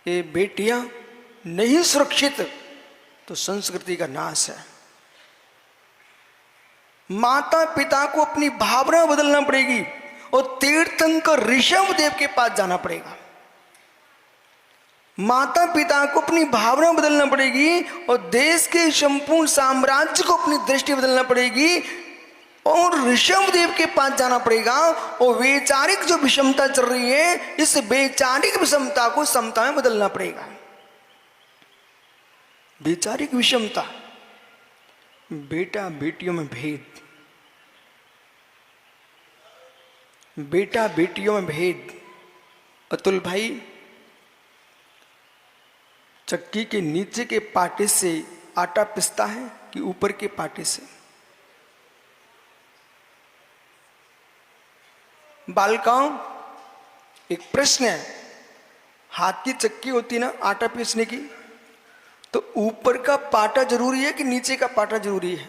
ये बेटियां नहीं सुरक्षित तो संस्कृति का नाश है। माता पिता को अपनी भावना बदलना पड़ेगी और तीर्थंकर ऋषभ देव के पास जाना पड़ेगा। माता पिता को अपनी भावना बदलना पड़ेगी और देश के संपूर्ण साम्राज्य को अपनी दृष्टि बदलना पड़ेगी और ऋषभ देव के पास जाना पड़ेगा। और वैचारिक जो विषमता चल रही है, इस वैचारिक विषमता को समता में बदलना पड़ेगा। वैचारिक विषमता, बेटा बेटियों में भेद, बेटा बेटियों में भेद। अतुल भाई, चक्की के नीचे के पाटे से आटा पिसता है कि ऊपर के पाटे से? बालकाओं, एक प्रश्न है। हाथ की चक्की होती ना आटा पीसने की, तो ऊपर का पाटा जरूरी है कि नीचे का पाटा जरूरी है?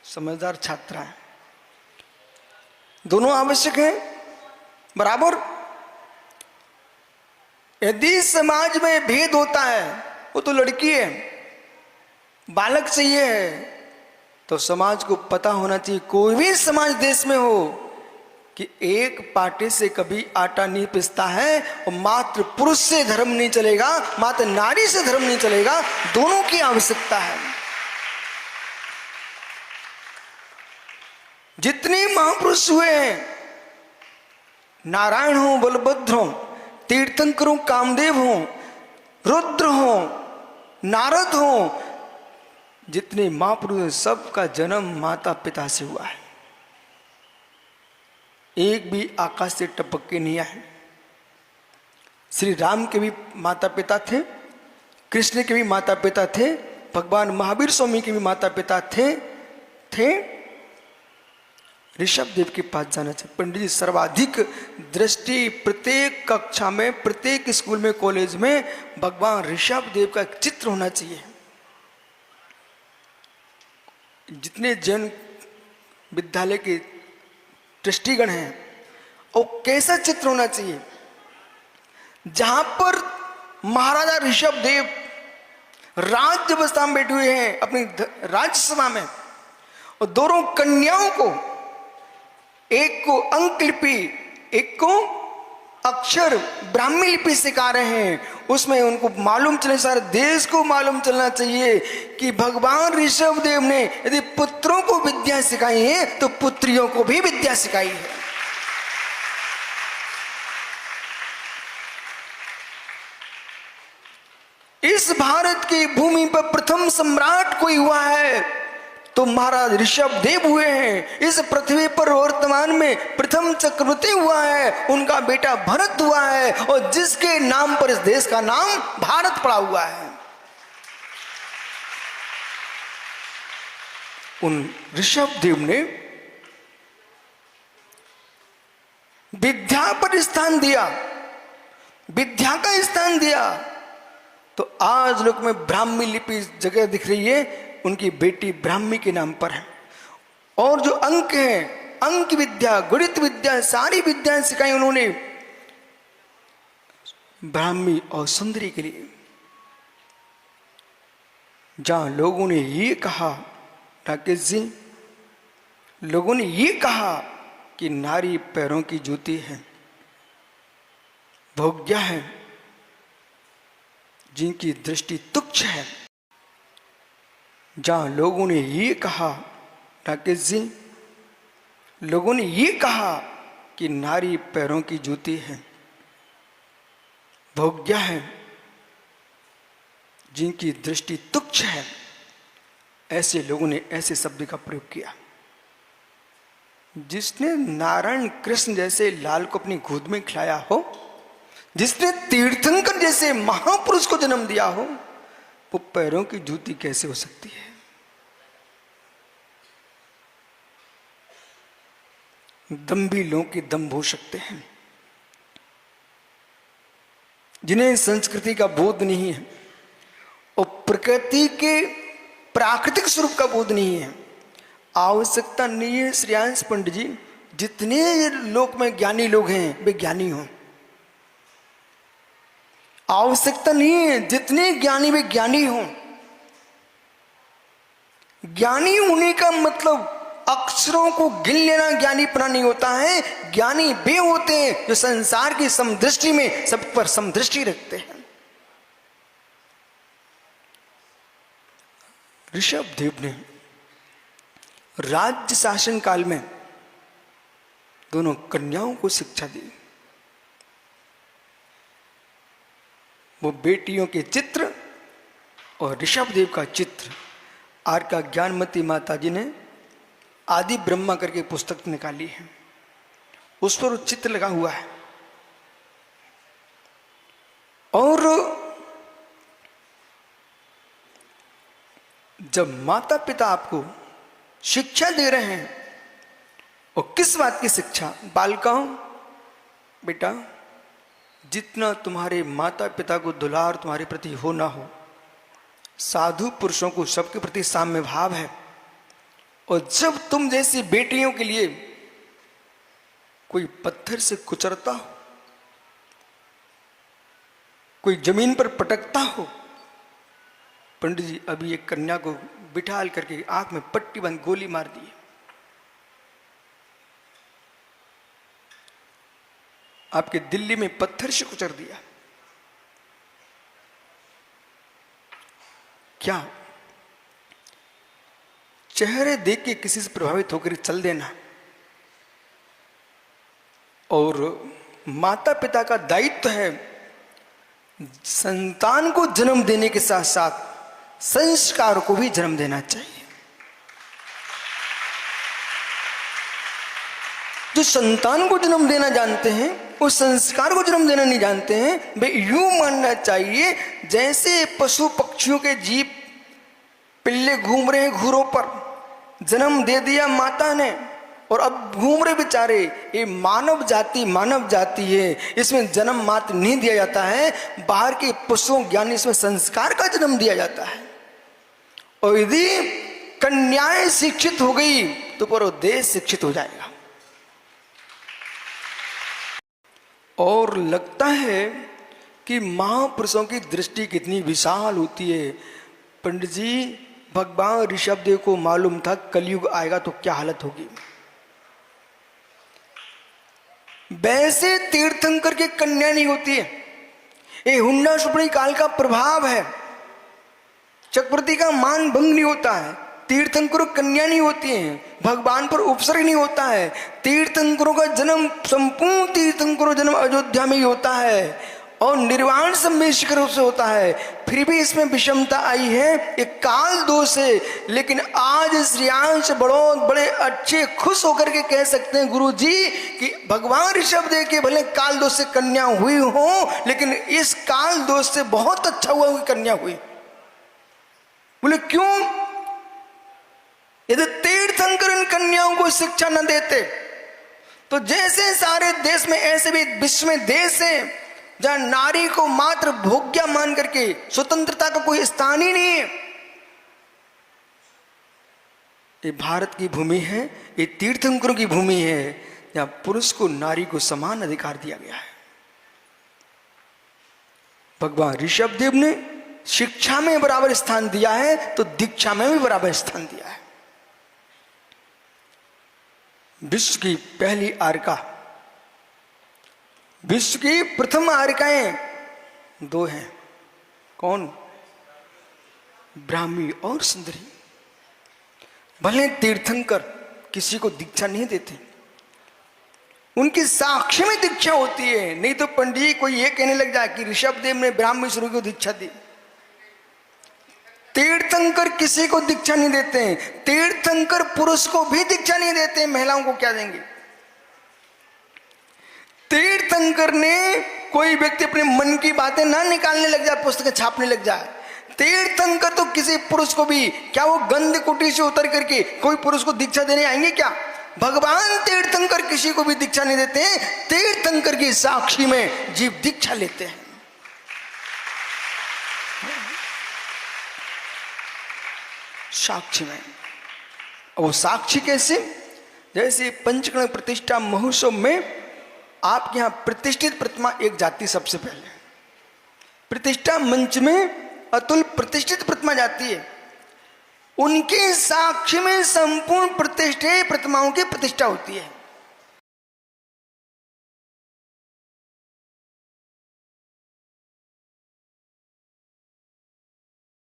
समझदार छात्र है। दोनों आवश्यक हैं बराबर। यदि समाज में भेद होता है, वो तो लड़की है, बालक चाहिए है, तो समाज को पता होना चाहिए, कोई भी समाज देश में हो, कि एक पाटे से कभी आटा नहीं पिसता है और मात्र पुरुष से धर्म नहीं चलेगा, मात्र नारी से धर्म नहीं चलेगा। दोनों की आवश्यकता है। जितने महापुरुष हुए हैं, नारायण हो, बलभद्र हो, तीर्थंकर हो, कामदेव हो, रुद्र हो, नारद हो, जितने महापुरुष, सबका जन्म माता पिता से हुआ है। एक भी आकाश से टपक के नहीं आए। श्री राम के भी माता पिता थे, कृष्ण के भी माता पिता थे, भगवान महावीर स्वामी के भी माता पिता थे। ऋषभ देव के पास जाना चाहिए। पंडित जी, सर्वाधिक दृष्टि प्रत्येक कक्षा में, प्रत्येक स्कूल में, कॉलेज में भगवान ऋषभ देव का चित्र होना चाहिए। जितने जैन विद्यालय के ट्रस्टीगण हैं, और कैसा चित्र होना चाहिए जहां पर महाराजा ऋषभ देव राज्य अवस्था में बैठे हुए हैं अपनी राज्यसभा में, और दोनों कन्याओं को, एक को अंक लिपि, एक को अक्षर ब्राह्मी लिपि सिखा रहे हैं। उसमें उनको मालूम चले, सारे देश को मालूम चलना चाहिए कि भगवान ऋषभ देव ने यदि पुत्रों को विद्या सिखाई है तो पुत्रियों को भी विद्या सिखाई है। इस भारत की भूमि पर प्रथम सम्राट कोई हुआ है तो महाराज ऋषभ देव हुए हैं। इस पृथ्वी पर वर्तमान में प्रथम चक्रवर्ती हुआ है, उनका बेटा भरत हुआ है, और जिसके नाम पर इस देश का नाम भारत पड़ा हुआ है। उन ऋषभ देव ने विद्या पर स्थान दिया, विद्या का स्थान दिया, तो आज लोक में ब्राह्मी लिपि जगह दिख रही है, उनकी बेटी ब्राह्मी के नाम पर है। और जो अंक हैं, अंक विद्या, गणित विद्या, सारी विद्याएं सिखाई उन्होंने ब्राह्मी और सुंदरी के लिए। जहां लोगों ने ये कहा, राकेश जी, लोगों ने ये कहा कि नारी पैरों की जूती है, भोग्या है, जिनकी दृष्टि तुच्छ है। जहां लोगों ने ये कहा, राकेश जी, लोगों ने ये कहा कि नारी पैरों की जूती है, भोग्या है, जिनकी दृष्टि तुच्छ है, ऐसे लोगों ने ऐसे शब्द का प्रयोग किया। जिसने नारायण कृष्ण जैसे लाल को अपनी गोद में खिलाया हो, जिसने तीर्थंकर जैसे महापुरुष को जन्म दिया हो, वो पैरों की जूती कैसे हो सकती है? दंभी लोगों के दम्भ हो सकते हैं, जिन्हें संस्कृति का बोध नहीं है और प्रकृति के प्राकृतिक स्वरूप का बोध नहीं है। आवश्यकता नहीं है श्रेयांश पंडित जी, जितने लोक में ज्ञानी लोग हैं वे ज्ञानी हों, आवश्यकता नहीं है। जितने ज्ञानी वे ज्ञानी हों। ज्ञानी होने का मतलब अक्षरों को गिन लेना ज्ञानीपना नहीं होता है। ज्ञानी वे होते हैं जो संसार की समदृष्टि में सब पर समदृष्टि रखते हैं। ऋषभदेव ने राज्य शासन काल में दोनों कन्याओं को शिक्षा दी। वो बेटियों के चित्र और ऋषभदेव का चित्र आर का ज्ञानमती माता जी ने आदि ब्रह्मा करके पुस्तक निकाली है, उस पर चित्र लगा हुआ है। और जब माता पिता आपको शिक्षा दे रहे हैं, और किस बात की शिक्षा? बालकाओं, बेटा जितना तुम्हारे माता पिता को दुलार तुम्हारे प्रति हो ना हो, साधु पुरुषों को सबके प्रति साम्य भाव है। और जब तुम जैसी बेटियों के लिए कोई पत्थर से कुचरता हो, कोई जमीन पर पटकता हो, पंडित जी अभी एक कन्या को बिठाल करके आंख में पट्टी बंद गोली मार दी, आपके दिल्ली में पत्थर से कुचर दिया, क्या चेहरे देख के किसी से प्रभावित होकर चल देना? और माता पिता का दायित्व है संतान को जन्म देने के साथ साथ संस्कार को भी जन्म देना चाहिए। जो संतान को जन्म देना जानते हैं वो संस्कार को जन्म देना नहीं जानते हैं। वे यूं मानना चाहिए जैसे पशु पक्षियों के जीव पिल्ले घूम रहे हैं घूरों पर, जन्म दे दिया माता ने और अब घूम रहे बेचारे। ये मानव जाति है, इसमें जन्म मात्र नहीं दिया जाता है। बाहर के पशुओं ज्ञानी इसमें संस्कार का जन्म दिया जाता है। और यदि कन्याएं शिक्षित हो गई तो पूरा देश शिक्षित हो जाएगा। और लगता है कि महापुरुषों की दृष्टि कितनी विशाल होती है। पंडित जी, भगवान ऋषभदेव को मालूम था कलयुग आएगा तो क्या हालत होगी। वैसे तीर्थंकर की कन्या नहीं होती है, ये हुंडा सुपड़ी काल का प्रभाव है। चक्रवर्ती का मान भंग नहीं होता है, तीर्थंकरों कन्या नहीं होती है, भगवान पर उपसर्ग नहीं होता है। तीर्थंकरों का जन्म, संपूर्ण तीर्थंकरों जन्म अयोध्या में ही होता है और निर्वाण सम्मेशिकर रूप से होता है। फिर भी इसमें विषमता आई है, एक काल दोष है। लेकिन आज श्रेयांश बड़े अच्छे खुश होकर के कह सकते हैं गुरु जी कि भगवान ऋषभदेव के भले काल दोष से कन्या हुई हो, लेकिन इस काल दोष से बहुत अच्छा हुआ कि कन्या हुई। बोले क्यों? यदि तीर्थंकर इन कन्याओं को शिक्षा न देते तो जैसे सारे देश में ऐसे भी विश्व में देश है जहां नारी को मात्र भोग्या मान करके स्वतंत्रता का कोई स्थान ही नहीं है। ये भारत की भूमि है, ये तीर्थंकरों की भूमि है जहां पुरुष को नारी को समान अधिकार दिया गया है। भगवान ऋषभदेव ने शिक्षा में बराबर स्थान दिया है तो दीक्षा में भी बराबर स्थान दिया है। विश्व की पहली आर्का, विश्व की प्रथम आर्काएं दो हैं। कौन? ब्राह्मी और सुंदरी। भले तीर्थंकर किसी को दीक्षा नहीं देते, उनकी साक्ष्य में दीक्षा होती है। नहीं तो पंडित कोई ये कहने लग जाए कि ऋषभदेव ने ब्राह्मी शुरू को दीक्षा दी। तीर्थंकर किसी को दीक्षा नहीं देते हैं, तीर्थंकर पुरुष को भी दीक्षा नहीं देते हैं, महिलाओं को क्या देंगे? तीर्थंकर ने कोई व्यक्ति अपने मन की बातें ना निकालने लग जाए, पुस्तकें छापने लग जाए। तीर्थंकर तो किसी पुरुष को भी, क्या वो गंध कुटी से उतर करके कोई पुरुष को दीक्षा देने आएंगे क्या? भगवान तीर्थंकर किसी को भी दीक्षा नहीं देते हैं, तीर्थंकर की साक्षी में जीव दीक्षा लेते हैं। साक्षी में। वो साक्षी कैसे? जैसे पंचकर्ण प्रतिष्ठा महोत्सव में आपके यहां प्रतिष्ठित प्रतिमा एक जाति सबसे पहले, प्रतिष्ठा मंच में अतुल प्रतिष्ठित प्रतिमा जाती है, उनके साक्ष्य में संपूर्ण प्रतिष्ठित प्रतिमाओं की प्रतिष्ठा होती है।